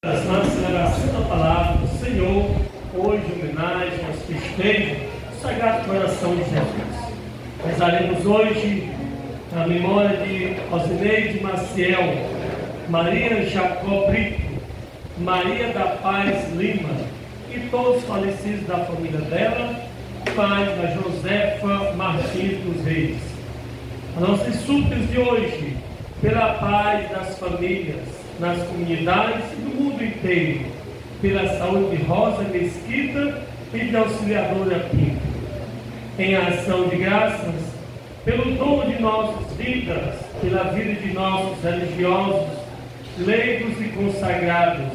Na celebração da palavra do Senhor, hoje em homenagem aos festejos do Sagrado Coração de Jesus. Rezaremos hoje a memória de Osineide Maciel, Maria Jacó Brito, Maria da Paz Lima e todos os falecidos da família dela, pais da Josefa Martins dos Reis. As nossas súplicas de hoje, pela paz das famílias, nas comunidades e do mundo inteiro, pela saúde de Rosa Mesquita e de Auxiliadora Pinto. Em ação de graças, pelo dom de nossas vidas, pela vida de nossos religiosos, leigos e consagrados,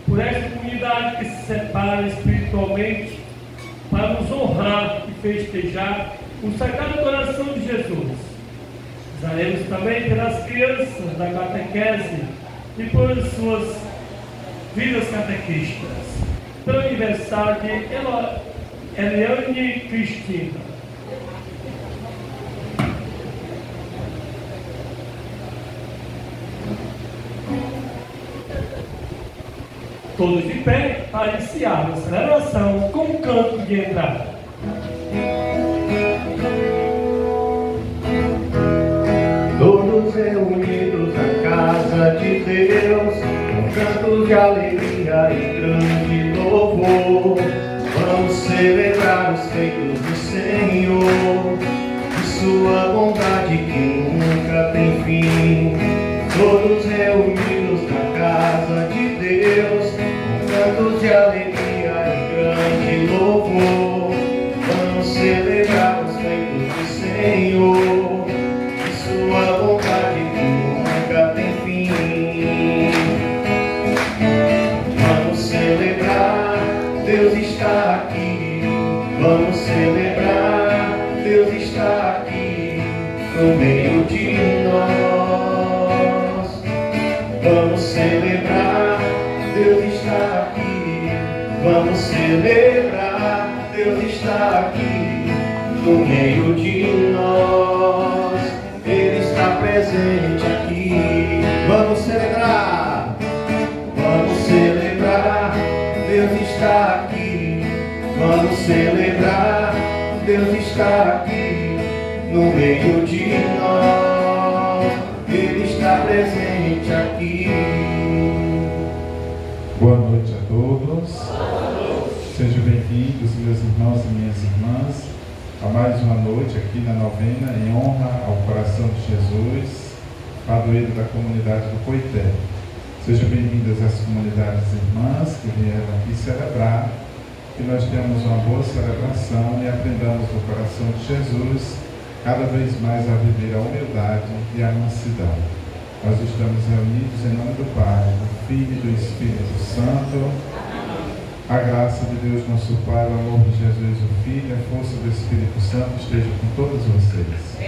por esta comunidade que se separa espiritualmente para nos honrar e festejar o Sagrado Coração de Jesus. Rezaremos também pelas crianças da catequese e por suas vidas catequistas, pelo aniversário de Eliane Cristina. Todos de pé para iniciar a celebração com um canto de entrada. Todos reunidos na casa de Deus, com cantos de alegria e grande louvor, vamos celebrar os feitos do Senhor, de sua bondade que nunca tem fim. Todos reunidos na casa de Deus, com cantos de alegria e grande louvor, vamos celebrar os feitos do Senhor, sua vontade que nunca tem fim. Vamos celebrar, Deus está aqui. Vamos celebrar, Deus está aqui no meio de nós. Vamos celebrar, Deus está aqui. Vamos celebrar, Deus está aqui no meio de nós. Ele está presente aqui. Vamos celebrar, Deus está aqui. Vamos celebrar, Deus está aqui no meio de nós. Ele está presente aqui. Boa noite a todos. Sejam bem-vindos, meus irmãos e minhas irmãs, a mais uma noite aqui na novena em honra ao coração de Jesus, padroeiro da comunidade do Coité. Sejam bem-vindas as comunidades irmãs que vieram aqui celebrar, que nós tenhamos uma boa celebração e aprendamos do coração de Jesus cada vez mais a viver a humildade e a mansidão. Nós estamos reunidos em nome do Pai, do Filho e do Espírito Santo. A graça de Deus nosso Pai, o amor de Jesus o Filho e a força do Espírito Santo esteja com todos vocês.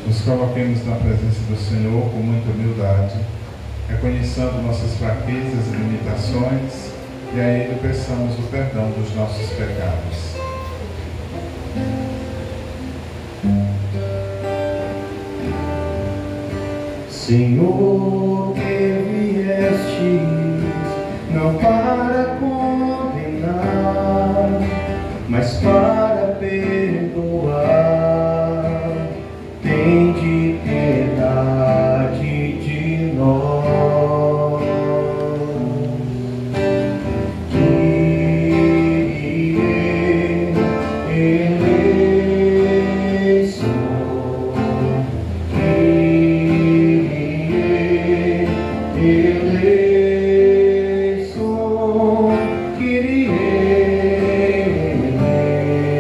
Nos coloquemos na presença do Senhor com muita humildade, reconhecendo nossas fraquezas e limitações, e a Ele peçamos o perdão dos nossos pecados. Senhor, que vieste não para condenar, mas para perdoar. Tende piedade de nós. Kyrie eleison, Kyrie eleison, Kyrie eleison.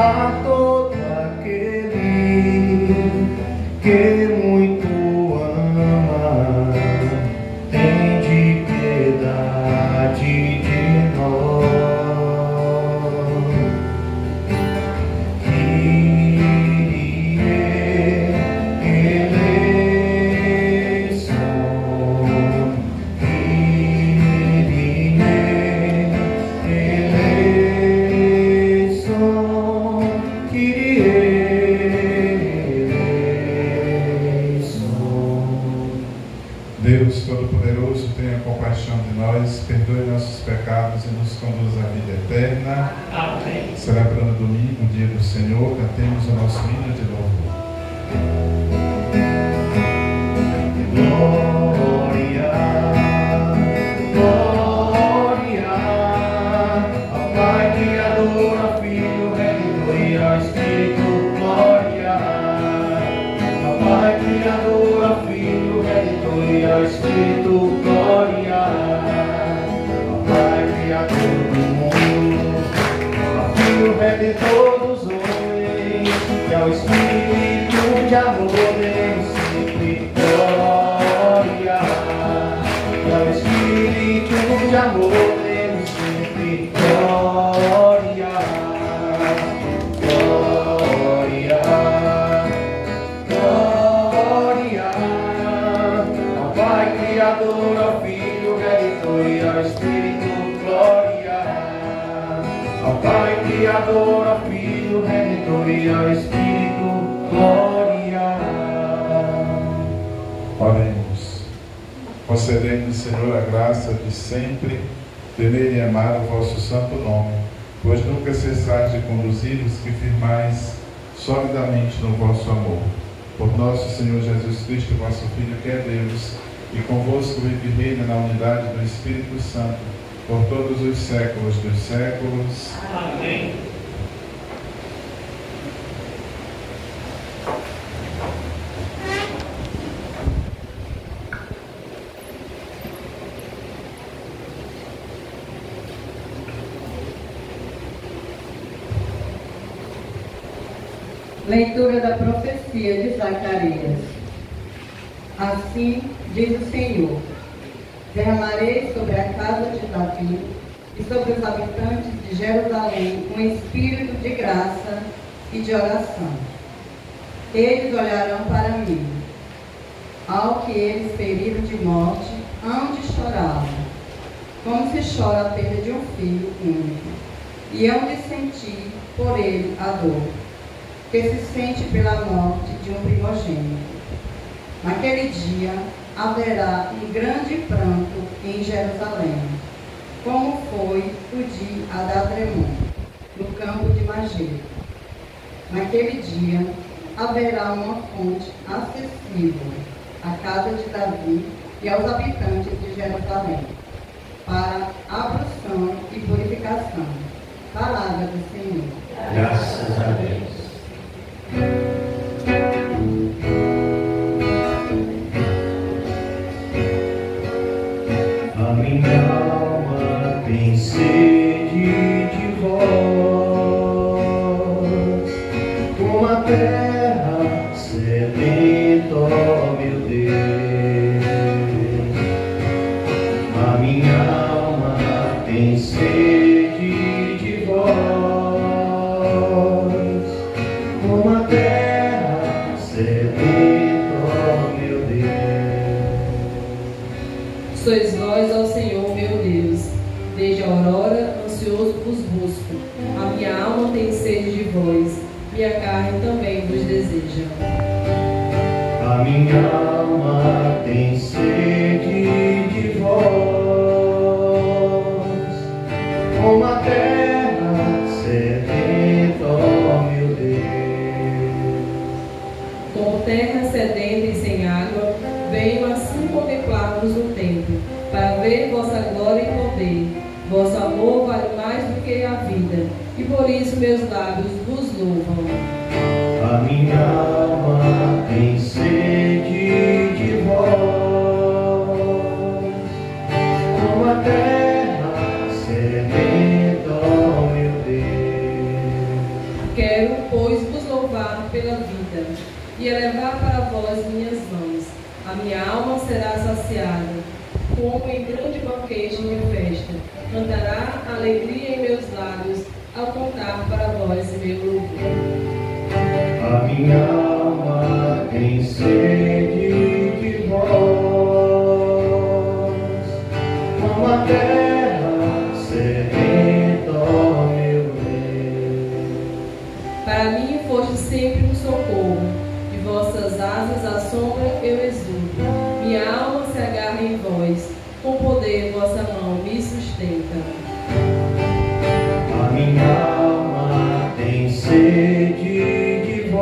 a todo aquele que muito ama, tende piedade de nós. Deus Todo-Poderoso, tenha compaixão de nós, perdoe nossos pecados e nos conduz à vida eterna. Amém. Celebrando o domingo, o dia do Senhor, cantemos o nosso hino de louvor. Glória, glória, ao Pai Criador, ao Filho, Redentor e ao Espírito. Glória, ao Pai Criador, ao Filho, Redentor e ao Espírito. Glória, ao Pai Criador do mundo, ao Filho Redentor dos homens e ao Espírito de amor demos sempre glória. E ao Espírito de amor demos sempre glória. Glória, glória, ao Pai Criador, ao Filho Redentor e ao Espírito. Glória, ao Pai Criador, ao Filho Redentor e ao Espírito. Glória. Oremos. Concedei-nos, Senhor, a graça de sempre temer e amar o vosso santo nome, pois nunca cessais de conduzir os que firmais solidamente no vosso amor. Por nosso Senhor Jesus Cristo, vosso Filho, que é Deus, e convosco vive e reina na unidade do Espírito Santo, por todos os séculos dos séculos. Amém. Leitura da profecia de Zacarias. Assim diz o Senhor: derramarei sobre a casa de Davi e sobre os habitantes de Jerusalém um espírito de graça e de oração. Eles olharão para mim. Ao que eles feriram de morte, hão de chorá-lo, como se chora a perda de um filho único, e hão de sentir por ele a dor que se sente pela morte de um primogênito. Naquele dia haverá um grande pranto em Jerusalém, como foi o de Adadremon, no campo de Magé. Naquele dia haverá uma fonte acessível à casa de Davi e aos habitantes de Jerusalém, para ablução e purificação. Palavra do Senhor. Graças a Deus. A minha alma tem sede de vós, como a terra sedenta, ó meu Deus. A minha alma tem sede de vós, como a terra sedenta, ó meu Deus. Sois vós, ó Senhor, meu Deus, desde a aurora ansioso vos busco. A minha alma tem sede de vós, minha carne também vos deseja. A minha alma tem sede de vós, como a terra sedenta, ó meu Deus. Como terra sedenta e sem água, venho assim contemplar-vos no templo, para ver vossa glória e poder. Vosso amor vale mais do que a vida, e por isso meus lábios vos louvam. A minha alma tem sede de vós, como a terra sedenta, ó meu Deus. Quero pois, vos louvar pela vida e elevar para vós minhas mãos. A minha alma será saciada, como em grande banquete minha festa. Cantará alegria em meus lábios, ao contar para vós meu louvor. A minha alma tem sede de vós, como a terra sedenta, ó meu Deus. Para mim foste sempre um socorro, de vossas asas à sombra eu exulto. Minha alma se agarra em vós, com poder vossa mão me sustenta. A minha alma tem sede de vós,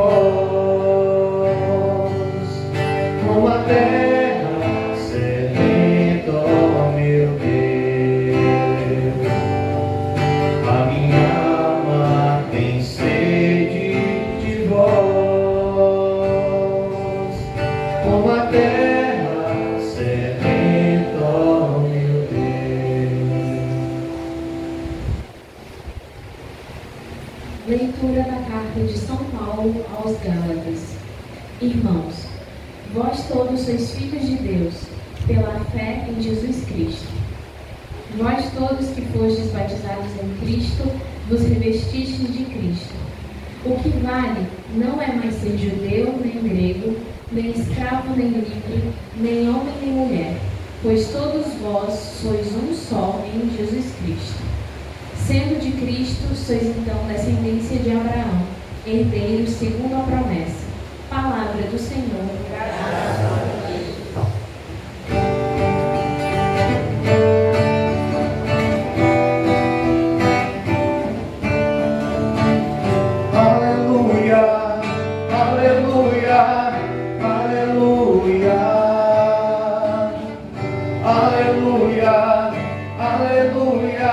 como a terra sedenta, ó meu Deus. A minha alma tem sede de vós, como a terra sedenta, ó meu Deus. Leitura da carta de São Paulo aos Gálatas. Irmãos, vós todos sois filhos de Deus, pela fé em Jesus Cristo. Vós todos que fostes batizados em Cristo, vos revestistes de Cristo. O que vale não é mais ser judeu nem grego, nem escravo nem livre, nem homem nem mulher, pois todos vós sois um só em Jesus Cristo. Sendo de Cristo, sois então descendência de Abraão, herdeiros segundo a promessa. Palavra do Senhor. Graças a Deus. Aleluia, aleluia, aleluia, aleluia, aleluia,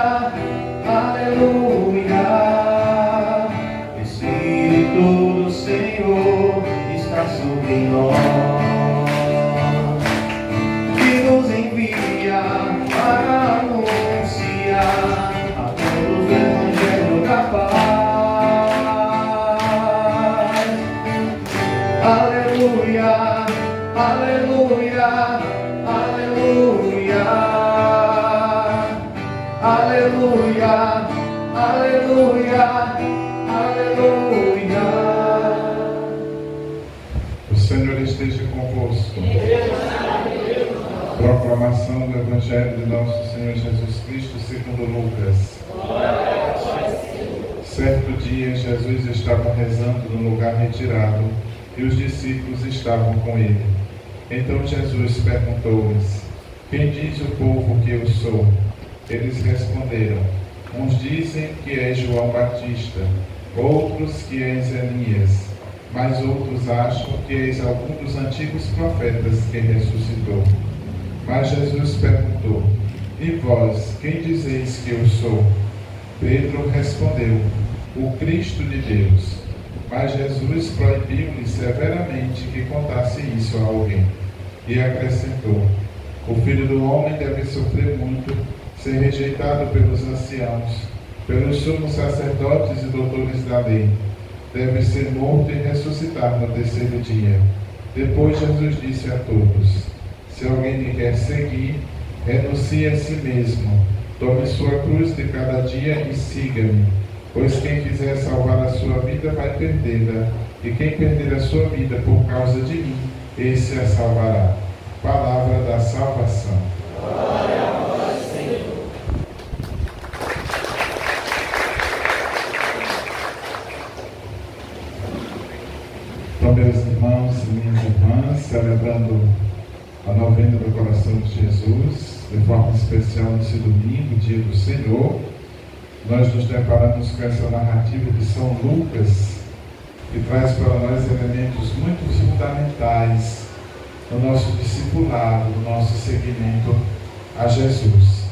aleluia. Espírito do Senhor está sobre nós, que nos envia para anunciar a todos o Evangelho da paz. Aleluia, aleluia, aleluia, aleluia, aleluia, aleluia. O Senhor esteja convosco. Proclamação do Evangelho de nosso Senhor Jesus Cristo segundo Lucas. Certo dia, Jesus estava rezando num lugar retirado e os discípulos estavam com ele. Então Jesus perguntou-lhes: quem diz o povo que eu sou? Eles responderam: uns dizem que és João Batista, outros que és Elias, mas outros acham que és algum dos antigos profetas que ressuscitou. Mas Jesus perguntou: e vós, quem dizeis que eu sou? Pedro respondeu: o Cristo de Deus. Mas Jesus proibiu-lhe severamente que contasse isso a alguém. E acrescentou: o Filho do Homem deve sofrer muito, ser rejeitado pelos anciãos, pelos sumos sacerdotes e doutores da lei. Deve ser morto e ressuscitar no terceiro dia. Depois Jesus disse a todos: se alguém me quer seguir, renuncie a si mesmo, tome sua cruz de cada dia e siga-me. Pois quem quiser salvar a sua vida vai perdê-la, e quem perder a sua vida por causa de mim, esse a salvará. Palavra da salvação. Glória a vós, Senhor. Então, meus irmãos e minhas irmãs, celebrando a novena do Coração de Jesus, de forma especial nesse domingo, dia do Senhor, nós nos deparamos com essa narrativa de São Lucas, que traz para nós elementos muito fundamentais no nosso discipulado, no nosso seguimento a Jesus.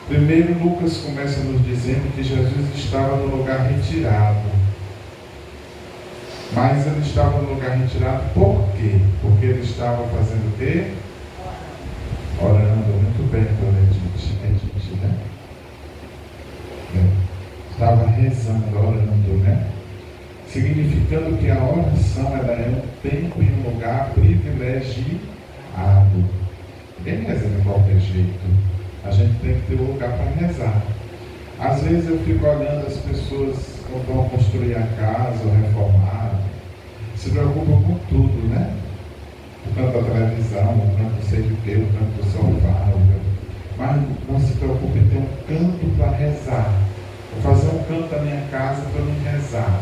Primeiro, Lucas começa nos dizendo que Jesus estava no lugar retirado. Mas ele estava no lugar retirado por quê? Porque ele estava fazendo o quê? Orando. Muito bem, dona Edith, né? Estava rezando, orando, né? significando que a oração ela é um tempo e um lugar privilegiado. Ninguém reza de qualquer jeito. A gente tem que ter um lugar para rezar. Às vezes eu fico olhando as pessoas que vão construir a casa ou reformar, se preocupam com tudo, né? O canto da televisão, o canto do sei de quê, o canto do sofá, mas não se preocupe em ter um canto para rezar. Vou fazer um canto da minha casa para me rezar.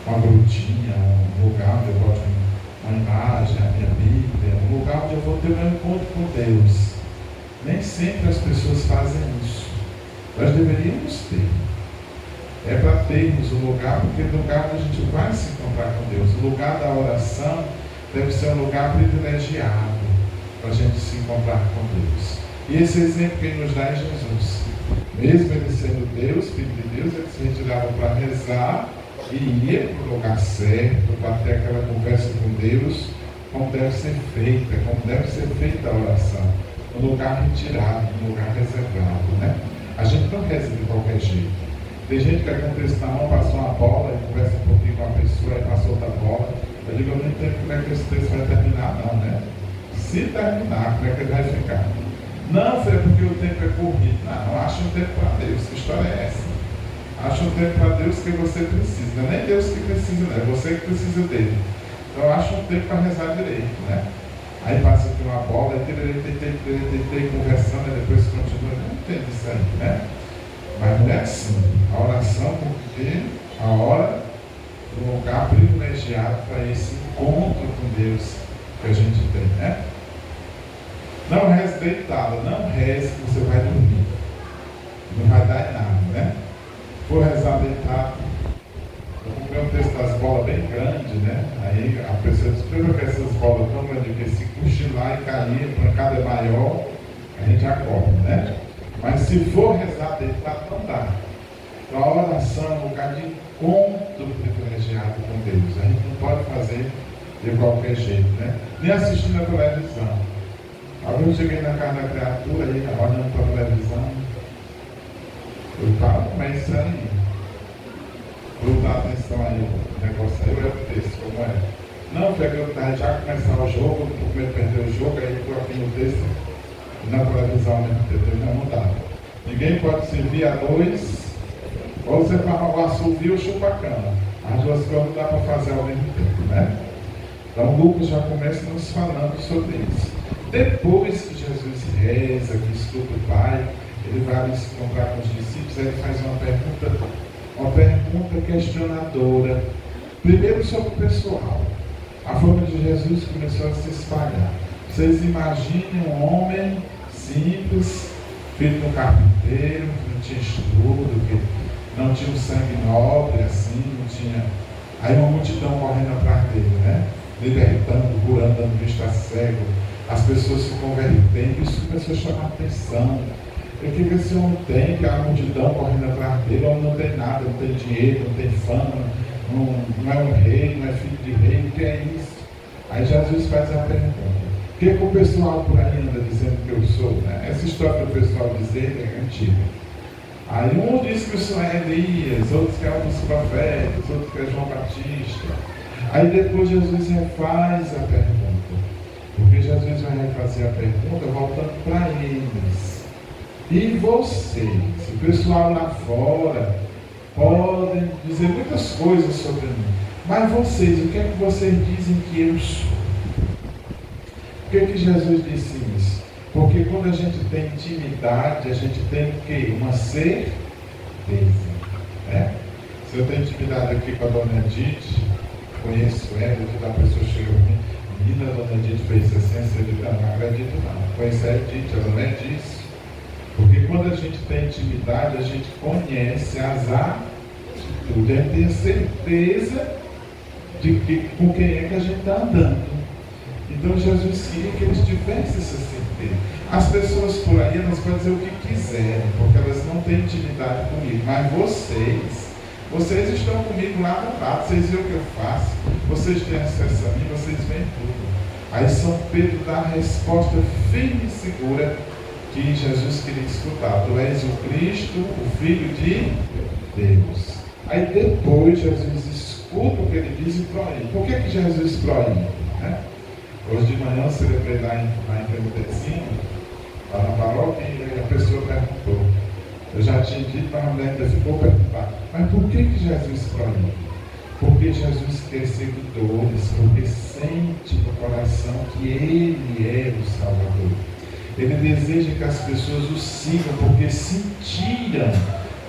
Uma grutinha, um lugar onde eu boto uma imagem, a minha Bíblia, um lugar onde eu vou ter meu encontro com Deus. Nem sempre as pessoas fazem isso. Nós deveríamos ter. É para termos um lugar, porque no lugar onde a gente vai se encontrar com Deus. O lugar da oração deve ser um lugar privilegiado para a gente se encontrar com Deus. E esse exemplo que ele nos dá é Jesus. Mesmo ele sendo Deus, Filho de Deus, ele se retirava para rezar e ia para o lugar certo, para ter aquela conversa com Deus, como deve ser feita a oração. Um lugar retirado, um lugar reservado, né? A gente não reza de qualquer jeito. Tem gente que com o texto na mão, passou uma bola e conversa um pouquinho com a pessoa e passou outra bola. Eu digo, eu não entendo como é que esse texto vai terminar, não, né? Se terminar, como é que ele vai ficar? Não, foi porque o tempo é corrido. Não, acha um tempo para Deus. Que história é essa? Acha um tempo para Deus que você precisa. Não é nem Deus que precisa, não. É você que precisa dele. Então acha um tempo para rezar direito, né? Aí passa aqui uma bola, tentei conversando, e depois continua. Não entendo isso aí, né? Mas não é assim. A oração, porque a hora é um lugar privilegiado para esse encontro com Deus que a gente tem, né? Não reze deitado, não reze que você vai dormir. Não vai dar em nada, né? For rezar deitado, eu comprei um texto das bolas bem grande, né? Aí a pessoa descreveu que essas bolas tão grandes que se cochilar e cair, a pancada é maior, a gente acorda, né? Mas se for rezar deitado, não dá. Então a oração é um lugar de encontro privilegiado com Deus. A gente não pode fazer de qualquer jeito, né? Nem assistindo a televisão. Alguém cheguei na casa da criatura aí, olhando para a televisão. Eu falo, mas isso aí. Vou dar atenção aí, o negócio aí, eu texto, como é. Não, foi que eu estava já começar o jogo, não tô com medo de perder o jogo, aí estou aqui no texto, na televisão ao mesmo tempo, não dá. Ninguém pode servir a dois, ou você fala o assovio ou chupa a cana. As duas coisas não dá para fazer ao mesmo tempo, né? Então o Lucas já começa nos falando sobre isso. Depois que Jesus reza, que escuta o Pai, ele vai se encontrar com os discípulos, aí ele faz uma pergunta questionadora. Primeiro sobre o pessoal. A fama de Jesus começou a se espalhar. Vocês imaginem um homem simples, filho de um carpinteiro, que não tinha estudo, que não tinha um sangue nobre, assim, não tinha. Aí uma multidão correndo atrás dele, né? Libertando, curando, dando vista cego. As pessoas se convertendo, isso começou a chamar atenção. Eu queria ver se eu não tenho, a multidão correndo atrás dele, ou não tem nada, não tem dinheiro, não tem fama, não é um rei, não é filho de rei, o que é isso? Aí Jesus faz a pergunta: o que o pessoal por aí anda dizendo que eu sou? Né? Essa história do pessoal dizer é antiga. Aí um diz que o senhor é Elias, outros que é um dos profetas, outros que é João Batista. Aí depois Jesus refaz a pergunta. Porque Jesus vai refazer a pergunta voltando para eles. E vocês, o pessoal lá fora, podem dizer muitas coisas sobre mim. Mas vocês, o que é que vocês dizem que eu sou? Por que Jesus disse isso? Porque quando a gente tem intimidade, a gente tem o quê? Uma certeza. Né? Se eu tenho intimidade aqui com a dona Edith, conheço ela, a pessoa chega a mim, menina, a dona Edith fez assim, eu digo, não acredito não. Conhece a Edith, ela não é disso. Porque quando a gente tem intimidade, a gente conhece as atitudes, a gente tem certeza de com quem é que a gente está andando. Então Jesus queria que eles tivessem essa certeza. As pessoas por aí, elas podem dizer o que quiserem, porque elas não têm intimidade comigo. Mas vocês estão comigo lá no lado, vocês veem o que eu faço, vocês têm acesso a mim, vocês veem tudo. Aí São Pedro dá a resposta firme e segura que Jesus queria escutar: tu és o Cristo, o Filho de Deus. Aí depois Jesus escuta o que ele diz e proíbe. Por que Jesus proíbe? Né? Hoje de manhã eu celebrei lá em Terezinha, lá na paróquia, e a pessoa perguntou. Eu já tinha dito, mas a mulher ainda ficou preocupada. Mas por que Jesus proíbe? Porque Jesus quer seguidores, porque sente no coração que Ele é o Salvador. Ele deseja que as pessoas o sigam, porque sentiram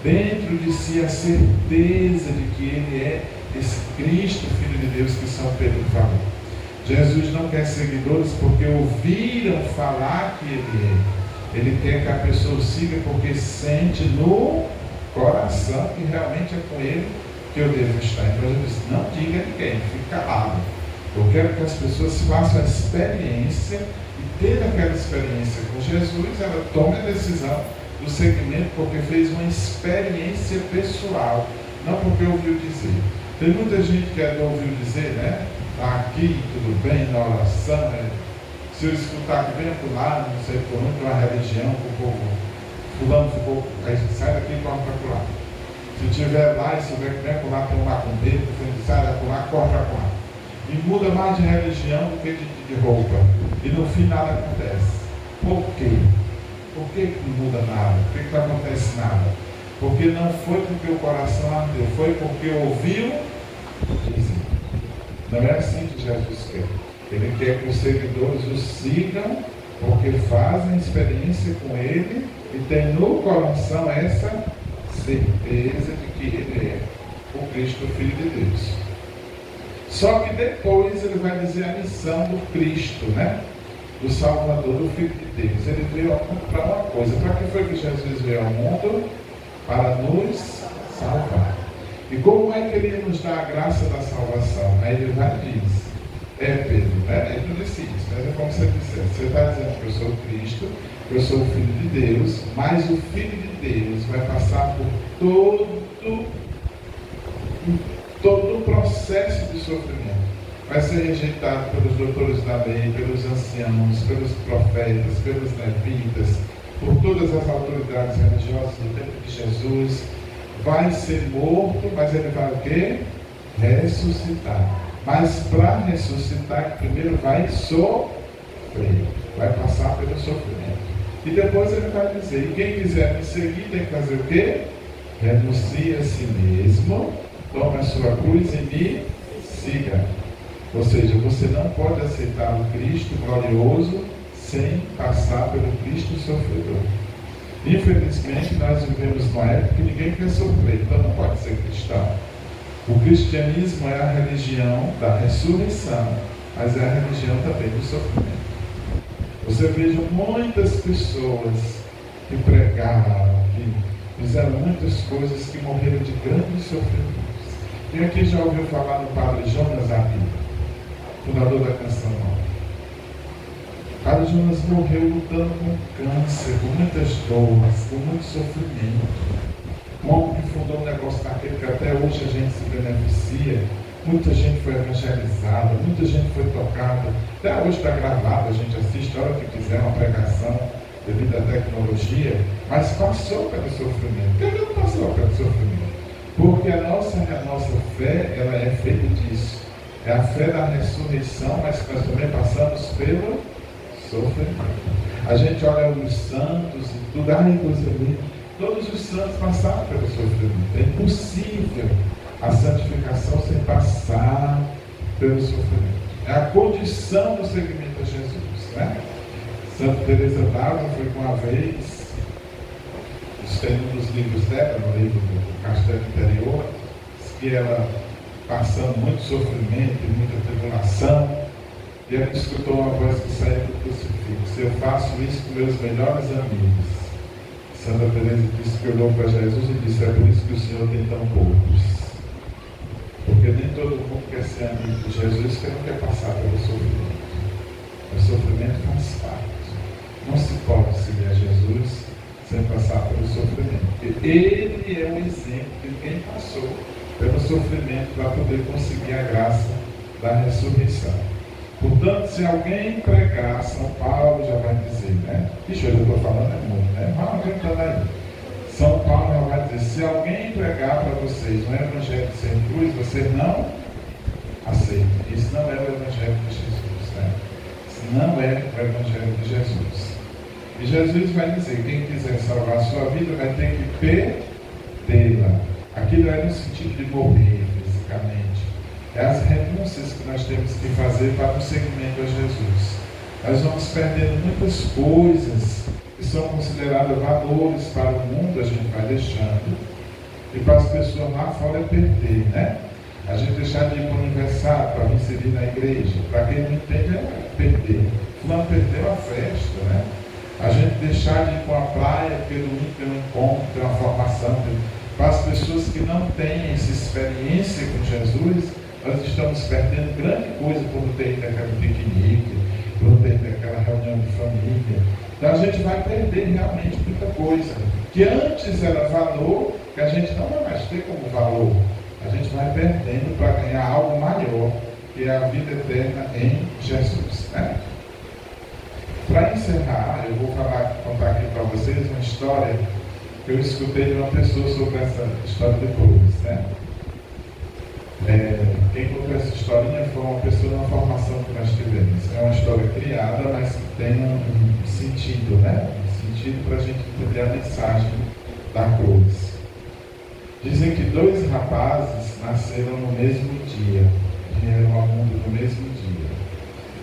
dentro de si a certeza de que Ele é esse Cristo, Filho de Deus, que São Pedro falou. Jesus não quer seguidores porque ouviram falar que Ele é. Ele quer que a pessoa o siga porque sente no coração que realmente é com Ele que eu devo estar. Então ele disse, não diga a ninguém, fique calado. Eu quero que as pessoas façam a experiência e tendo aquela experiência com Jesus, ela tome a decisão do seguimento porque fez uma experiência pessoal, não porque ouviu dizer. Tem muita gente que ouviu dizer, né? Está aqui, tudo bem, na oração, né? Se eu escutar que venha por lá, não sei por onde, uma religião, o povo, fulano ficou, aí sai daqui e corre para lá. Se estiver lá e souber que vem por lá, tem um macumbeiro, que sai daqui lá, corre para lá. E muda mais de religião do que de roupa. E no fim nada acontece. Por quê? Por que não muda nada? Por que não acontece nada? Porque não foi porque o coração ardeu, foi porque ouviu dizer. Não é assim que Jesus quer. Ele quer que os seguidores o sigam, porque fazem experiência com Ele e tem no coração essa certeza de que Ele é o Cristo, o Filho de Deus. Só que depois ele vai dizer a missão do Cristo, né? Do Salvador, do Filho de Deus. Ele veio para uma coisa. Para que foi que Jesus veio ao mundo? Para nos salvar. E como é que ele nos dá a graça da salvação? Aí ele vai e diz, Pedro, né? Ele não disse isso, mas é como você disser. Você está dizendo que eu sou Cristo, que eu sou o Filho de Deus, mas o Filho de Deus vai passar por todo o processo de sofrimento. Vai ser rejeitado pelos doutores da lei, pelos anciãos, pelos profetas, pelos levitas, por todas as autoridades religiosas do tempo de Jesus. Vai ser morto, mas ele vai o quê? Ressuscitar. Mas para ressuscitar, primeiro vai sofrer, vai passar pelo sofrimento. E depois ele vai dizer, e quem quiser me seguir tem que fazer o quê? Renuncie a si mesmo, tome a sua cruz e me siga. Ou seja, você não pode aceitar o Cristo glorioso sem passar pelo Cristo sofredor. Infelizmente, nós vivemos numa época que ninguém quer sofrer, então não pode ser cristão. O cristianismo é a religião da ressurreição, mas é a religião também do sofrimento. Você veja muitas pessoas que pregaram, que fizeram muitas coisas que morreram de grandes sofrimentos. Quem aqui já ouviu falar no padre Jonas Abib, fundador da Canção Nova? O padre Jonas morreu lutando com câncer, com muitas dores, com muito sofrimento. Um homem que fundou um negócio daquele que até hoje a gente se beneficia. Muita gente foi evangelizada, muita gente foi tocada. Até hoje está gravado, a gente assiste a hora que quiser uma pregação devido à tecnologia, mas passou pelo sofrimento. Por que não passou pelo sofrimento? Porque a nossa fé, ela é feita disso. É a fé da ressurreição, mas nós também passamos pelo sofrimento. A gente olha os santos e tudo, coisa linda. Todos os santos passaram pelo sofrimento. É impossível a santificação sem passar pelo sofrimento. É a condição do seguimento a Jesus, né? Santa Teresa d'Ávila foi uma vez, isso tem um dos livros dela, no livro do Castelo Interior, que ela, passando muito sofrimento e muita tribulação, e ela escutou uma voz que saía do crucifixo: eu faço isso com meus melhores amigos. Santa Teresa disse que olhou para Jesus e disse: é por isso que o Senhor tem tão poucos. Porque nem todo mundo quer ser amigo de Jesus, que não quer passar pelo sofrimento. O sofrimento faz parte. Não se pode seguir a Jesus sem passar pelo sofrimento. Porque Ele é um exemplo de quem passou pelo sofrimento para poder conseguir a graça da ressurreição. Portanto, se alguém pregar, São Paulo já vai dizer, né? Ixi, eu estou falando é muito, né? Vamos aumentando aí. São Paulo já vai dizer, se alguém pregar para vocês um evangelho sem cruz, vocês não aceitam. Isso não é o evangelho de Jesus, né? Isso não é o evangelho de Jesus. E Jesus vai dizer, quem quiser salvar a sua vida vai ter que perdê-la. Aquilo é no sentido de morrer, fisicamente. É as renúncias que nós temos que fazer para o seguimento a Jesus. Nós vamos perdendo muitas coisas que são consideradas valores para o mundo, a gente vai deixando, e para as pessoas lá fora é perder, né? A gente deixar de ir para o aniversário para vir servir na igreja, para quem não entende é perder. Fulano perdeu a festa, né? A gente deixar de ir para a praia, porque domingo tem um encontro, tem uma formação. Para as pessoas que não têm essa experiência com Jesus, nós estamos perdendo grande coisa por não ter ido aquele piquenique, por não ter ido aquela reunião de família. Então a gente vai perder realmente muita coisa, que antes era valor, que a gente não vai mais ter como valor. A gente vai perdendo para ganhar algo maior, que é a vida eterna em Jesus, né? Para encerrar, eu vou contar aqui para vocês uma história que eu escutei de uma pessoa sobre essa história depois, né? Quem contou essa historinha foi uma pessoa na formação que nós tivemos. É uma história criada, mas que tem um sentido, né? Um sentido para a gente entender a mensagem da cruz. Dizem que 2 rapazes nasceram no mesmo dia, vieram ao mundo no mesmo dia.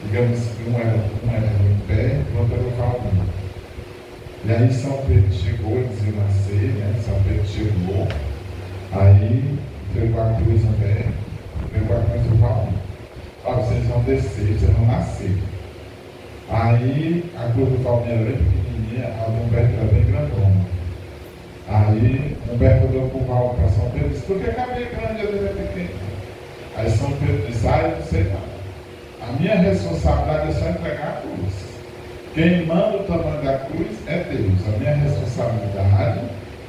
Digamos que um era no Impé, o outro era o Valmir. E aí São Pedro chegou, eles iam nascer, né? São Pedro chegou, aí entregou a cruz no pé, entregou a cruz do Valmir. Olha, vocês vão descer, vocês vão nascer. Aí a cruz do Valmir era bem pequenininha, a do Humberto era bem grandona. Aí Humberto deu para São Pedro e disse, por que a cabeça grande e a dele é pequena? Aí São Pedro disse, eu não sei nada. A minha responsabilidade é só entregar a cruz. Quem manda o tamanho da cruz é Deus. A minha responsabilidade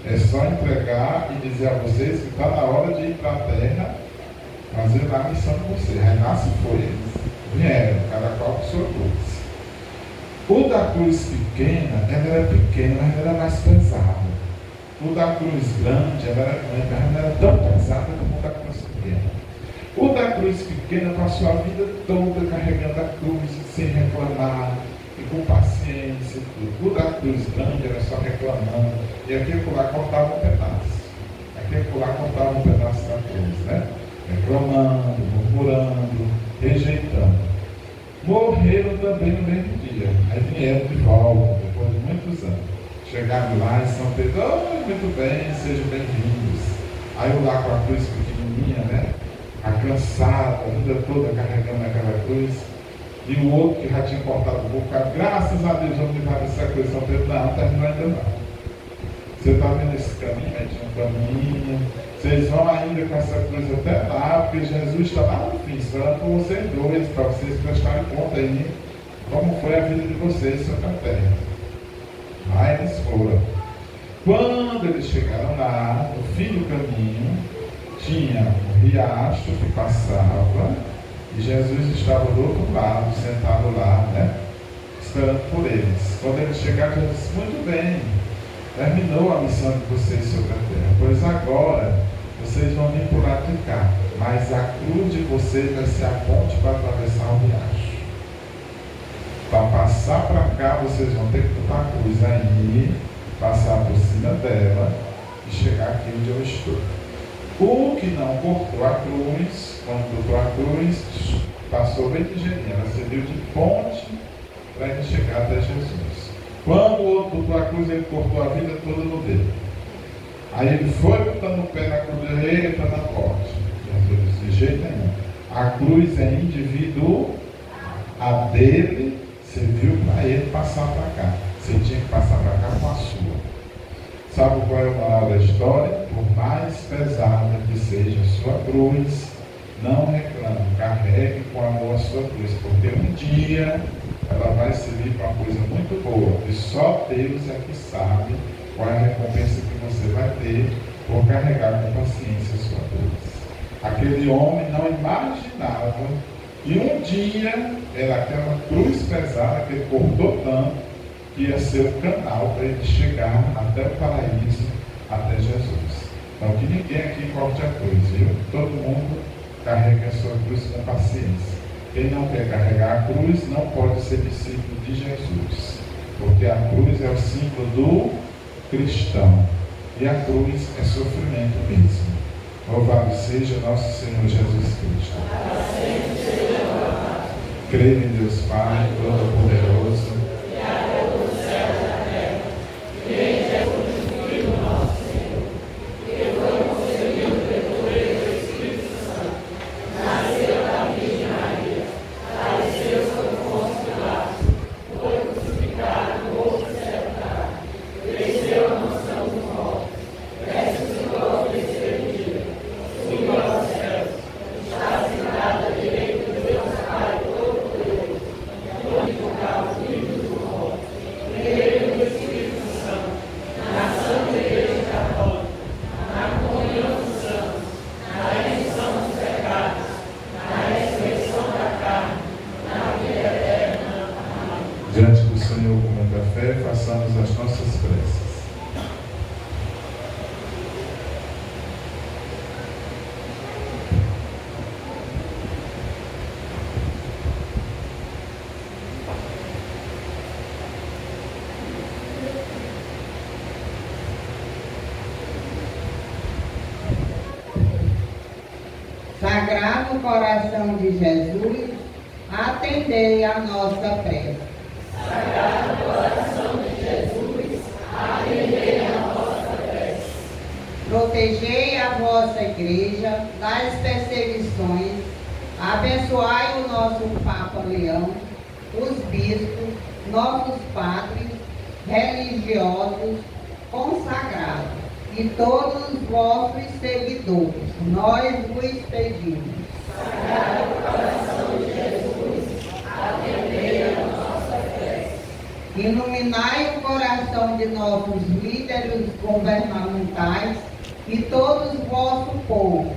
é só entregar e dizer a vocês que está na hora de ir para a terra fazer lá a missão de vocês. Aí nasce foi eles. Vieram, cada qual com sua cruz. O da cruz pequena, ela era pequena, mas ela era mais pesada. O da cruz grande, ela era grande, mas ela era tão pesada como o da cruz pequena. O da cruz pequena passou a vida toda carregando a cruz, sem reclamar, e com paciência e tudo. O da cruz grande era só reclamando, e aquele lá cortava um pedaço. Aquele lá cortava um pedaço da cruz, né? Reclamando, murmurando, rejeitando. Morreram também no mesmo dia. Aí vieram de volta, depois de muitos anos. Chegaram lá em São Pedro, muito bem, sejam bem-vindos. Aí o lá com a cruz pequenininha, né? Cansado, a vida toda carregando aquela cruz, e o outro que já tinha cortado o bocado, graças a Deus, vamos levar essa cruz. São Pedro, não, terminou ainda não. Você está vendo esse caminho, aí tinha um caminho, vocês vão ainda com essa cruz até lá, porque Jesus está lá no fim, esperando por vocês dois, para vocês prestarem conta aí, como foi a vida de vocês sobre a terra. Lá eles foram. Quando eles chegaram lá, no fim do caminho, tinha um riacho que passava e Jesus estava do outro lado, sentado lá, né? Esperando por eles. Quando eles chegaram, Jesus disse, muito bem, terminou a missão de vocês sobre a terra, pois agora vocês vão vir por lá de cá, mas a cruz de vocês vai ser a ponte para atravessar o riacho. Para passar para cá, vocês vão ter que botar a cruz aí, passar por cima dela e chegar aqui onde eu estou. O que não cortou a cruz, quando botou a cruz, passou bem ligeirinho, ela serviu de ponte para ele chegar até Jesus. Quando o outro botou a cruz, ele cortou a vida toda no dedo. Aí ele foi botando o pé na cruz, eita, na porta. Jesus disse, de jeito nenhum. A cruz é indivíduo, a dele serviu para ele passar para cá. Você tinha que passar para cá com a sua. Sabe qual é a moral da história? Por mais pesada que seja a sua cruz, não reclame, carregue com amor a sua cruz, porque um dia ela vai servir para uma coisa muito boa, e só Deus é que sabe qual é a recompensa que você vai ter por carregar com paciência a sua cruz. Aquele homem não imaginava que um dia era aquela cruz pesada que ele cortou tanto, que ia ser o canal para ele chegar até o paraíso até Jesus. Então, que ninguém aqui corte a cruz, viu? Todo mundo carrega a sua cruz com paciência. Quem não quer carregar a cruz não pode ser discípulo de Jesus, porque a cruz é o símbolo do cristão, e a cruz é sofrimento mesmo. Louvado seja nosso Senhor Jesus Cristo. Creio em Deus Pai Todo-Poderoso, diante do Senhor com muita fé, façamos as nossas preces. Sagrado coração de Jesus, atendei a nossa prece. Sagrado coração de Jesus, atendei a nossa prece. Protegei a vossa igreja das perseguições, abençoai o nosso Papa Leão, os bispos, nossos padres, religiosos, consagrados e todos os vossos seguidores, nós vos pedimos. Sagrado coração de Jesus, atendei a nossa prece. Iluminai o coração de nossos líderes governamentais e todos o vosso povo,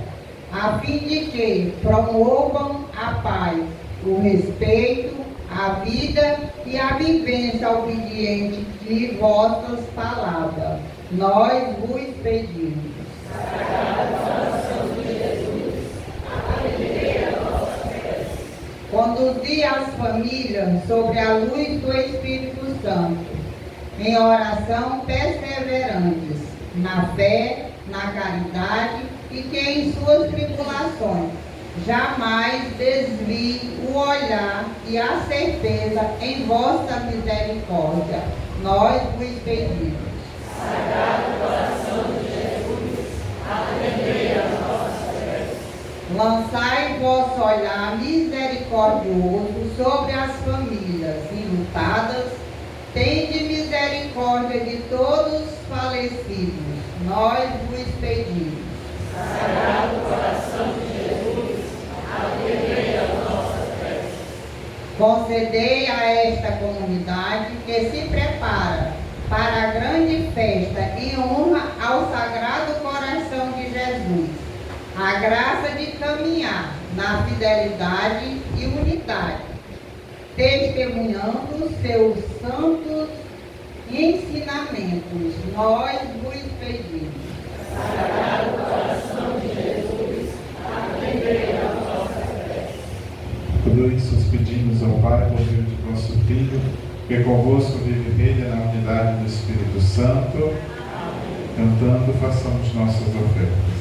a fim de que promovam a paz, o respeito, a vida e a vivência obediente de vossas palavras. Nós vos pedimos. Sagrado coração de Jesus, atendei a nossa prece. Conduzi as famílias sobre a luz do Espírito Santo, em oração perseverantes, na fé, na caridade, e que em suas tribulações jamais desvie o olhar e a certeza em vossa misericórdia. Nós vos pedimos. Sagrado coração de Jesus, atendei a nossa prece. Lançai vosso olhar misericordioso sobre as famílias enlutadas, tende misericórdia de todos os falecidos. Nós vos pedimos. Sagrado coração de Jesus, atendei a nossa prece. Concedei a esta comunidade que se prepara para a grande festa em honra ao Sagrado Coração de Jesus, a graça de caminhar na fidelidade e unidade, testemunhando seus santos ensinamentos. Nós vos pedimos. Sagrado coração de Jesus, atendei a nossa prece. Tudo isso os pedimos ao Pai, por meio de nosso Filho, que convosco vive e reina na unidade do Espírito Santo. Cantando, façamos nossas ofertas.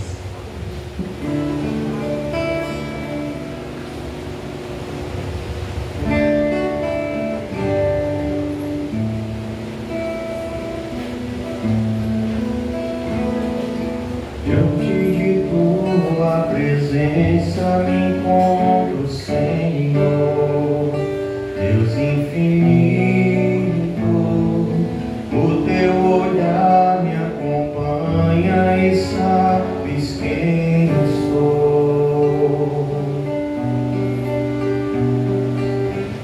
Diante de tua presença me encontro, Senhor, Deus infinito. O teu olhar me acompanha e sabes quem sou.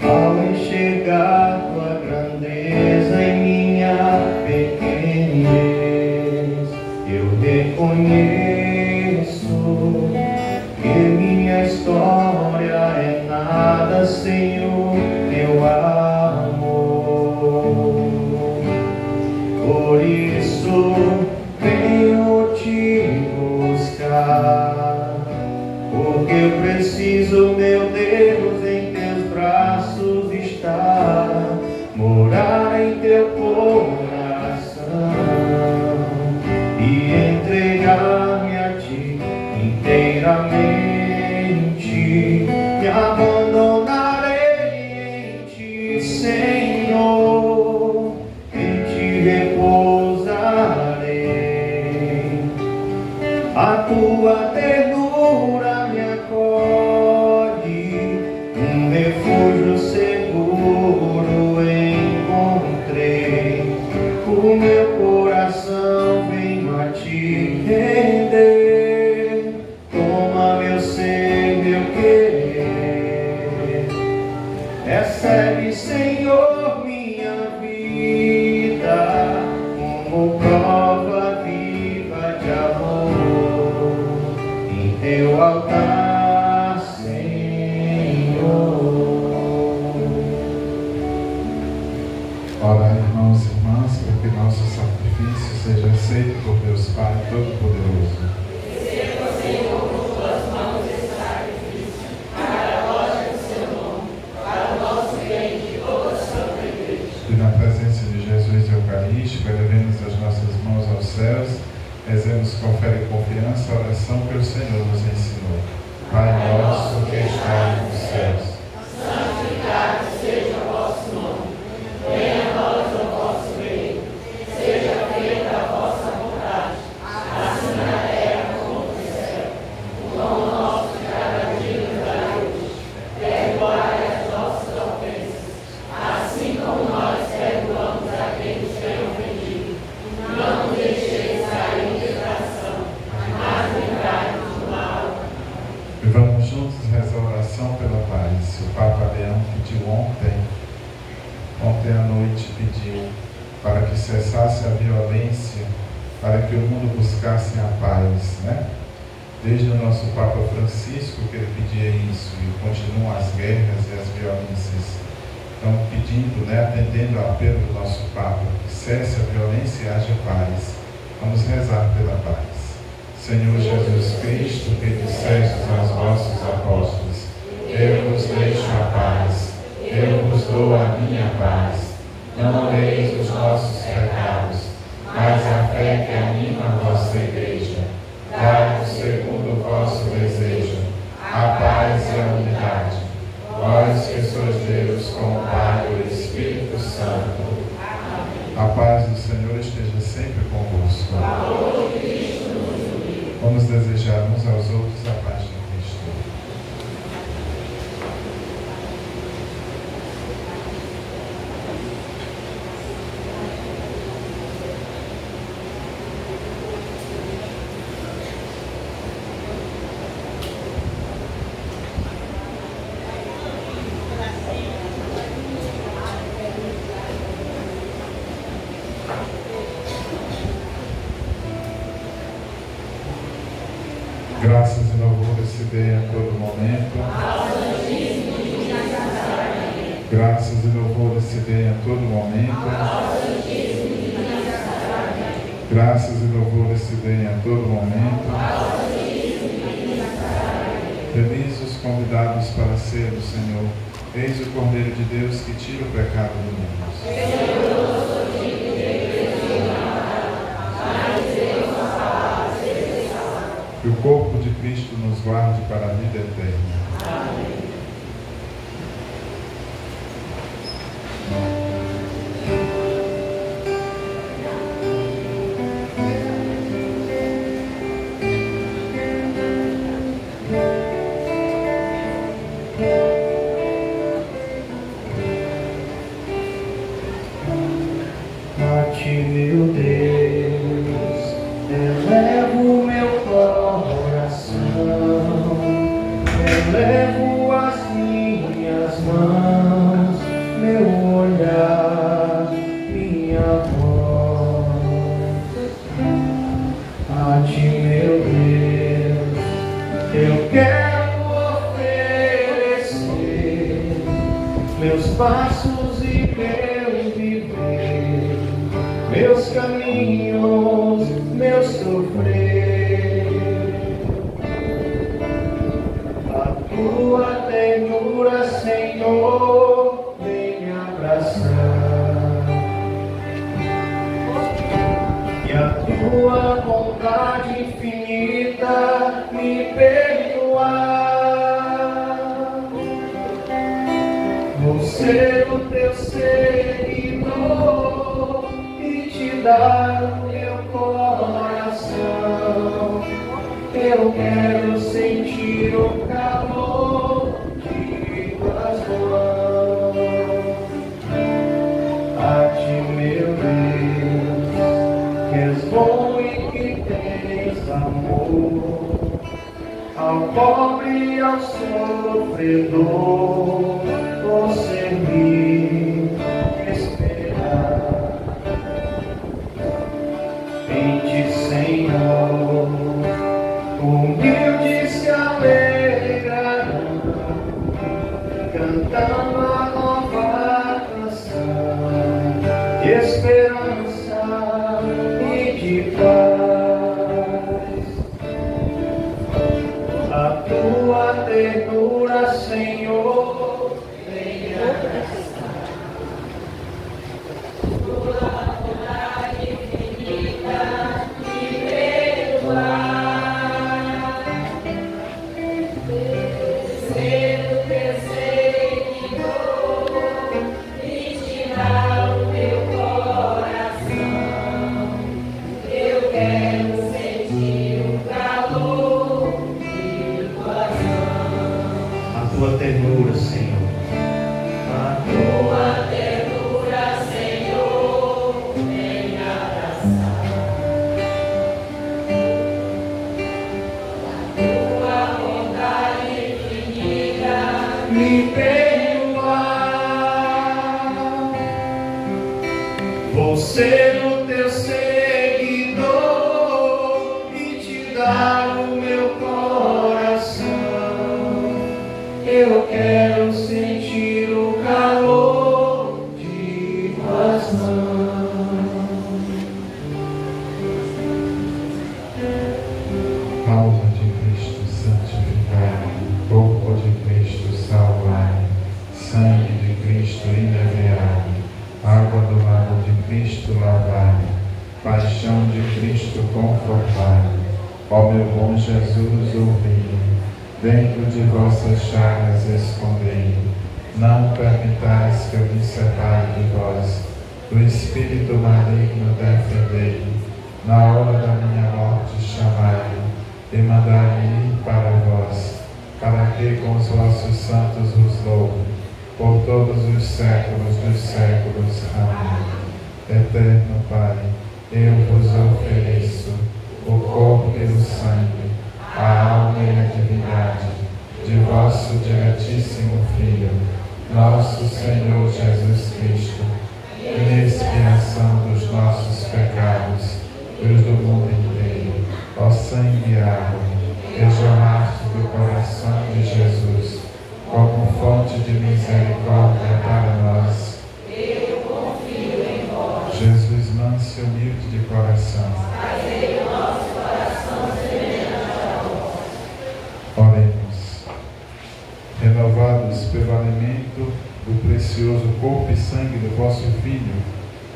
Ao enxergar tua grandeza em minha pequenez, eu reconheço que minha história é nada sem o teu amor. Por isso, vem que eu preciso, meu Deus, em teus braços está, morar em teu coração e entregar-me a ti inteiramente, me abandonarei em ti, Senhor, em ti repousarei. A tua ternura me acolhe, um refúgio seguro encontrei. O meu coração venho a te render, toma meu ser, meu querer. Recebe, Senhor, minha vida como prova viva de amor em teu altar, Senhor. Ora, irmãos e irmãs, para que nosso sacrifício seja aceito por Deus Pai Todo-Poderoso. Receba, Senhor, com tuas mãos esse sacrifício, para a glória do seu nome, para o nosso bem de toda a Santa Igreja. E na presença de Jesus Eucarístico, elevemos as nossas mãos aos céus, rezemos com fé e confiança a oração que o Senhor nos ensinou. Pai nosso que estás nos céus, Santificado seja o vosso nome. Venha a nós o vosso reino. Seja feita a vossa vontade, assim na terra como no céu. O pão nosso de cada dia nos dai hoje. Perdoai as nossas ofensas, assim como nós perdoamos a quem nos tem ofendido. Não nos deixeis cair em tentação, mas livrai-nos do mal. e vamos juntos rezar a oração pela paz. O Papa Leão pediu ontem à noite pediu para que cessasse a violência, para que o mundo buscasse a paz, né? Desde o nosso Papa Francisco que ele pedia isso, e continuam as guerras e as violências. Então pedindo, né, atendendo ao apelo do nosso Papa, que cesse a violência e haja paz. Vamos rezar pela paz. Senhor Jesus Cristo, que disseste aos vossos apóstolos, eu vos deixo a paz, eu vos dou a minha paz. Não olheis os nossos pecados, mas a fé que anima a vossa Igreja. Dai-nos segundo o vosso desejo, a paz e a unidade. Vós que sois Deus com o Pai e o Espírito Santo. A paz do Senhor esteja sempre convosco. Vamos desejar uns aos outros a paz de Cristo. Graças e louvores se dêem a todo momento. Graças e louvores se deem a todo momento. Graças e louvores se deem a todo momento. Felizes os convidados para a ceia do Senhor. Eis o Cordeiro de Deus que tira o pecado do mundo. Que o corpo de Cristo nos guarde para a vida eterna. Amém. A ti, meu Deus, elevo meu coração, elevo as minhas mãos, meu olhar, minha voz. A ti, meu Deus, eu quero oferecer meus passos e meu viver, meus caminhos, meu sofrer. tua ternura, Senhor, vem me abraçar. E a tua bondade infinita me perdoar. Vou ser o teu seguidor e te dar o meu coração. Eu quero sentir o calor de tuas mãos. A ti, meu Deus, que és bom e que tens amor, ao pobre e ao sofredor, vou servir, esperar. Em ti, Senhor, humildes se alegrarão, cantando a nova canção de esperança e de paz. A tua ternura, Senhor, vem abraçar. Tua bondade infinita me perdoar. Tua ternura, Senhor. A tua ternura, Senhor, vem me abraçar. A tua bondade infinita me perdoar. Vou ser o teu seguidor e te dar o meu coração. Eu quero sentir o calor de tuas mãos. Alma de Cristo santificai, corpo de Cristo salvai, sangue de Cristo inebriai, água do lago de Cristo lavai, paixão de Cristo confortai. Ó meu bom Jesus, ouvi. Dentro de vossas chagas escondei, não permitais que eu me separe de vós, do espírito maligno defendei, na hora da minha morte chamai-me, e mandai-me ir para vós, para que com os vossos santos vos louve, por todos os séculos dos séculos. Amém. Eterno Pai, eu vos ofereço o corpo e o sangue, a alma e a divindade de vosso diletíssimo Filho, nosso Senhor Jesus Cristo, em expiação dos nossos pecados e os do mundo inteiro. Ó sangue e água, que jorraste do coração de Jesus, como fonte de misericórdia para nós, eu confio em vós. Jesus manso e humilde de coração, fazei o nosso coração semelhante a vós. Oremos. Renovados pelo alimento do precioso corpo e sangue do vosso Filho,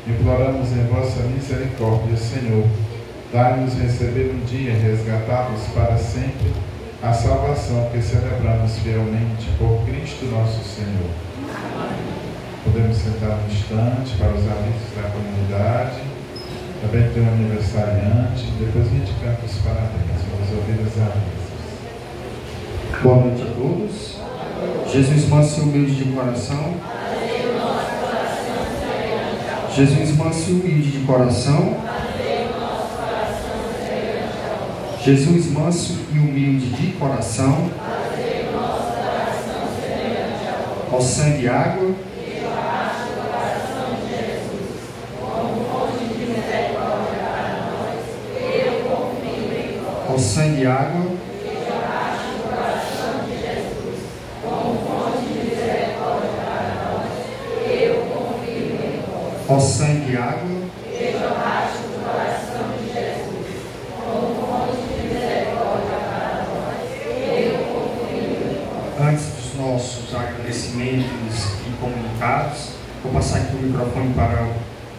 imploramos em vossa misericórdia, Senhor, dai-nos receber um dia, resgatados para sempre, a salvação que celebramos fielmente por Cristo nosso Senhor. Podemos sentar um instante para os avisos da comunidade. Também tem um aniversariante. Depois a gente canta os parabéns. Vamos ouvir os avisos. Boa noite a todos. Jesus manso e humilde de coração. Jesus manso e humilde de coração. Jesus manso e humilde de coração. Ao sangue e água. Ao sangue e água. Ao sangue e água, que jorraste do coração de Jesus, como fonte de misericórdia para nós, eu confio em vós. antes dos nossos agradecimentos e comunicados, vou passar aqui o microfone para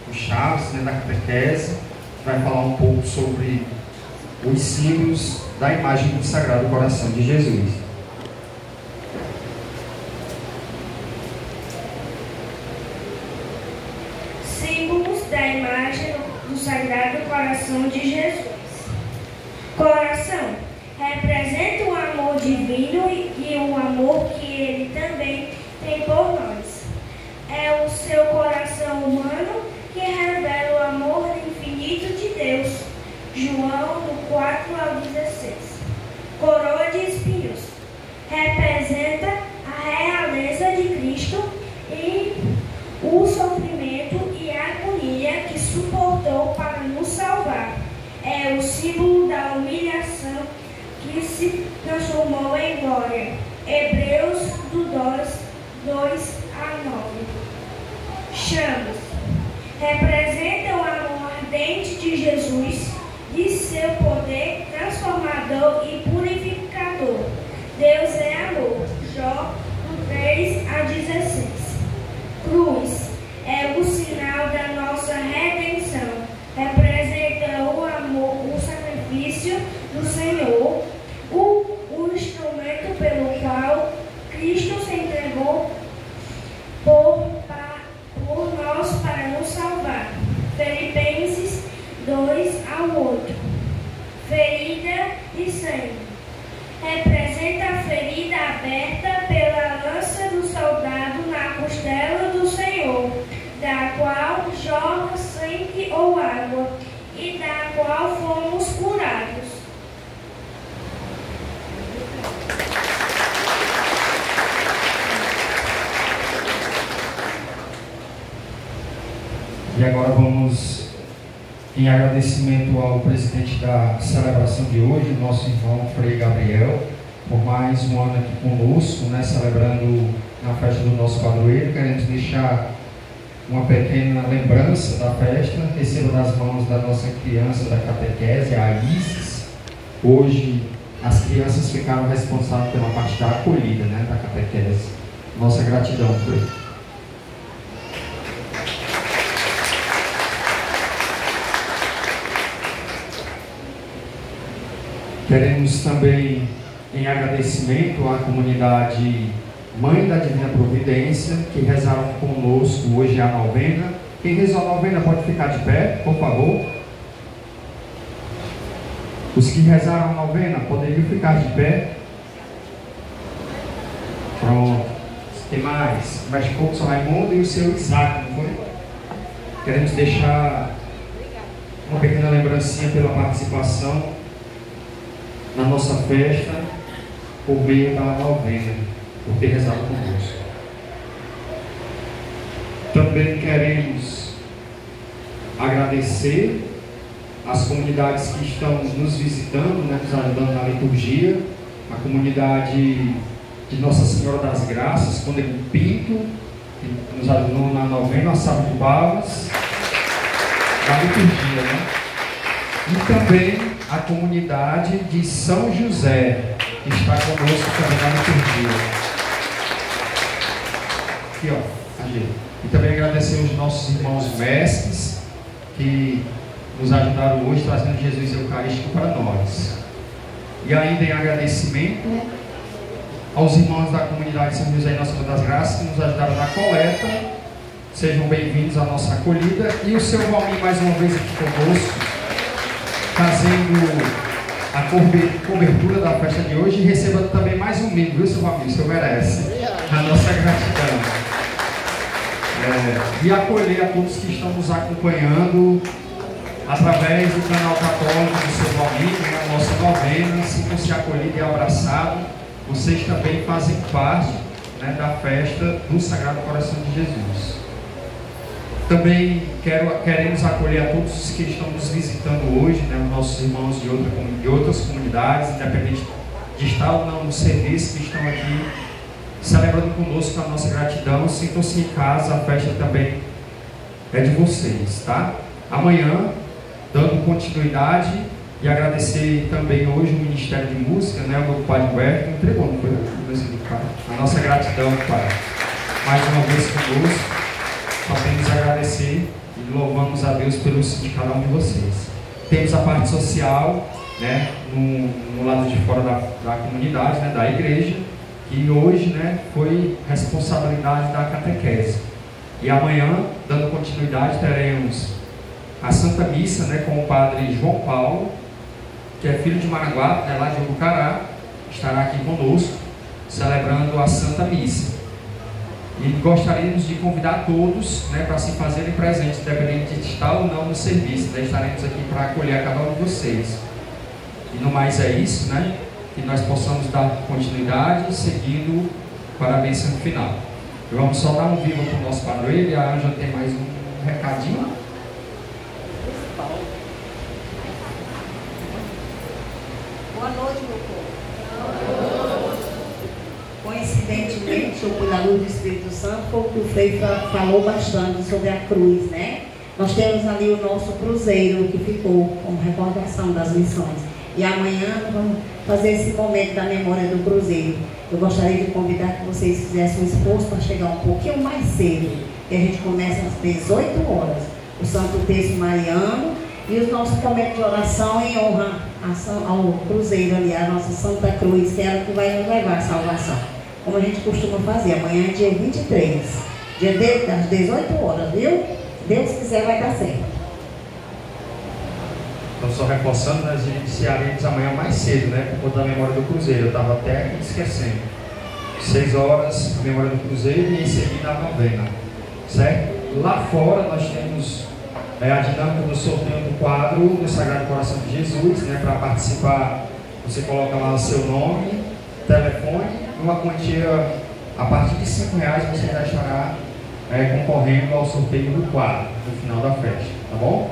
o Chaves, da catequese, que vai falar um pouco sobre os símbolos da imagem do Sagrado Coração de Jesus. Símbolos da imagem do Sagrado Coração de Jesus. Coração representa o amor divino e o amor que ele também tem por nós. É o seu coração humano que revela o amor infinito de Deus. João 4:16. Coroa de espinhos representa a realeza de Cristo e o sofrimento e a agonia que suportou para nos salvar. É o símbolo da humilhação que se transformou em glória. Hebreus 2:2-9. Chamas representa o amor ardente de Jesus e seu poder transformador e purificador. Deus é amor. Jó 3:16. Cruz é o sinal da nossa redenção. Representa o amor, o sacrifício do Senhor, o instrumento pelo qual Cristo se entregou por nós para nos salvar. Filipenses 2:8. Ferida e sangue representa a ferida aberta pela lança do soldado na costela do Senhor, da qual jorra sangue ou água, e da qual fomos curados. E agora vamos, em agradecimento ao presidente da celebração de hoje, o nosso irmão Frei Gabriel, por mais um ano aqui conosco, celebrando na festa do nosso padroeiro. Queremos deixar uma pequena lembrança da festa. Receba das mãos da nossa criança da catequese, a Isis. Hoje as crianças ficaram responsáveis pela parte da acolhida, da catequese. Nossa gratidão por ele. Queremos também, em agradecimento à comunidade Mãe da Divina Providência, que rezaram conosco hoje a novena. Quem rezou a novena pode ficar de pé, por favor. Os que rezaram a novena poderiam ficar de pé. Pronto. Tem mais? Mais pouco, São Raimundo e o seu Isaac, não foi? Queremos deixar uma pequena lembrancinha pela participação na nossa festa, por meio da novena, por ter rezado conosco. Também queremos agradecer as comunidades que estão nos visitando, nos ajudando na liturgia, a comunidade de Nossa Senhora das Graças, Cônego Pinto, que nos ajudou na novena, a Salve de Palmas, na liturgia, E também a comunidade de São José, que está conosco também na liturgia. Aqui, ali. E também agradecer os nossos irmãos mestres, que nos ajudaram hoje, trazendo Jesus Eucarístico para nós. E ainda em agradecimento aos irmãos da comunidade de São José e Nossa Senhora das Graças, que nos ajudaram na coleta. Sejam bem-vindos à nossa acolhida. E o seu Valmir, mais uma vez aqui conosco, fazendo a cobertura da festa de hoje. E receba também mais um membro, viu, seu Valmir? O senhor merece. A nossa gratidão. E acolher a todos que estão nos acompanhando através do canal católico do seu Valmir, a nossa novena. Sintam-se acolhidos e abraçados. Vocês também fazem parte da festa do Sagrado Coração de Jesus. Também queremos acolher a todos os que estão nos visitando hoje, os nossos irmãos de outras comunidades, independente de estar ou não no serviço, que estão aqui celebrando conosco a nossa gratidão. Sintam-se em casa, a festa também é de vocês, tá? Amanhã, dando continuidade, e agradecer também hoje o Ministério de Música, o meu padre Huberto, entregou, não foi? gratidão, Pai. Mais uma vez conosco, só temos a agradecer e louvamos a Deus pelo de cada um de vocês. Temos a parte social, né, no lado de fora da comunidade, né, da igreja, que hoje, né, foi responsabilidade da catequese. E amanhã, dando continuidade, teremos a Santa Missa, né, com o Padre João Paulo, que é filho de Maranguá, né, lá de Urucará, estará aqui conosco, celebrando a Santa Missa. E gostaríamos de convidar todos, né, para se fazerem presentes, independente de estar ou não no serviço, né, estaremos aqui para acolher a cada um de vocês. E no mais é isso, né, que nós possamos dar continuidade, seguindo para a bênção final. E vamos só dar um vivo para o nosso padroeiro, e a Ângela tem mais um recadinho. Boa noite, meu povo. Coincidentemente, o cuidador do Espírito Santo foi o que o Frei falou bastante sobre a cruz, né? Nós temos ali o nosso cruzeiro que ficou como recordação das missões. E amanhã vamos fazer esse momento da memória do cruzeiro. Eu gostaria de convidar que vocês fizessem um esforço para chegar um pouquinho mais cedo, que a gente começa às 18 horas. O Santo Terço Mariano e os nossos momentos de oração em honra ao cruzeiro ali, a nossa Santa Cruz, que é ela que vai nos levar à salvação. Como a gente costuma fazer, amanhã é dia 23, às 18 horas, viu? Se Deus quiser, vai dar certo. Então, só reforçando, nós iniciaremos amanhã mais cedo, né? Por conta da memória do cruzeiro. Eu estava até esquecendo. 6 horas, a memória do cruzeiro, e em seguida a novena. Certo? Lá fora nós temos a dinâmica do sorteio do quadro do Sagrado Coração de Jesus, né? Para participar, você coloca lá o seu nome, telefone e uma quantia a partir de R$5 você já estará concorrendo ao sorteio do quadro no final da festa, tá bom?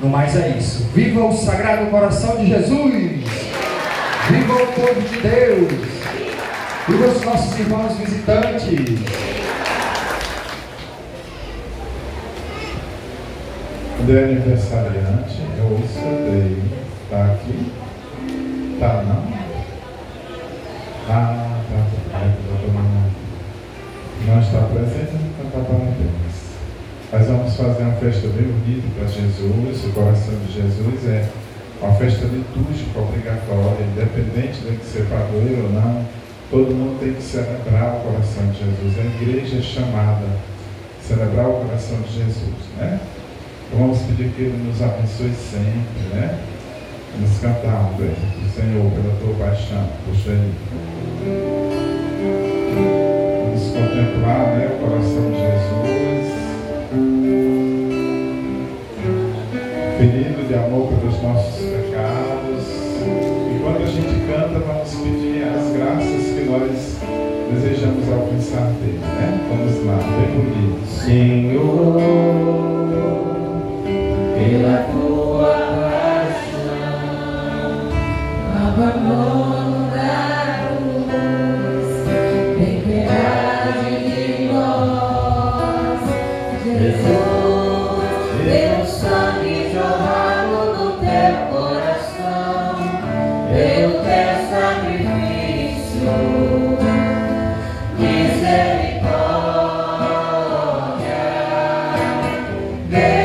No mais é isso. Viva o Sagrado Coração de Jesus! Viva o povo de Deus! Viva os nossos irmãos visitantes! Quando é aniversariante, eu escutei. Tá aqui? Tá não? Tá. Não está presente, não cantar parabéns. Mas vamos fazer uma festa bem bonita para Jesus. O coração de Jesus é uma festa litúrgica obrigatória, independente de ser padroeiro ou não. Todo mundo tem que celebrar o coração de Jesus. A igreja é chamada a celebrar o coração de Jesus, né? Então vamos pedir que Ele nos abençoe sempre, né? Vamos cantar o Senhor pela tua paixão. Puxa aí. Vamos contemplar, né, o coração de Jesus, ferido de amor pelos nossos pecados. E quando a gente canta, vamos pedir as graças que nós desejamos alcançar dele, né? Vamos lá, bem bonito. Senhor, pela tua paixão, abandono da cruz, tem piedade de nós, Jesus, teu sangue jorrado no teu coração, pelo teu sacrifício, misericórdia, Deus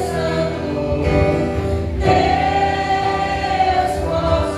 Santo, Deus posso.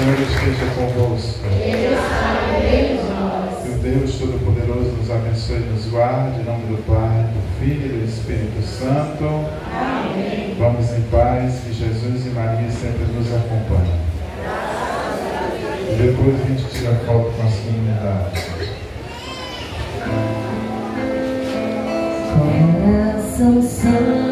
Senhor esteja convosco. Ele está no meio de nós. Que o Deus Todo-Poderoso nos abençoe e nos guarde, em nome do Pai, do Filho e do Espírito Santo. Amém. Vamos em paz, que Jesus e Maria sempre nos acompanhem. E depois a gente tira foto com as comunidades. Coração santo.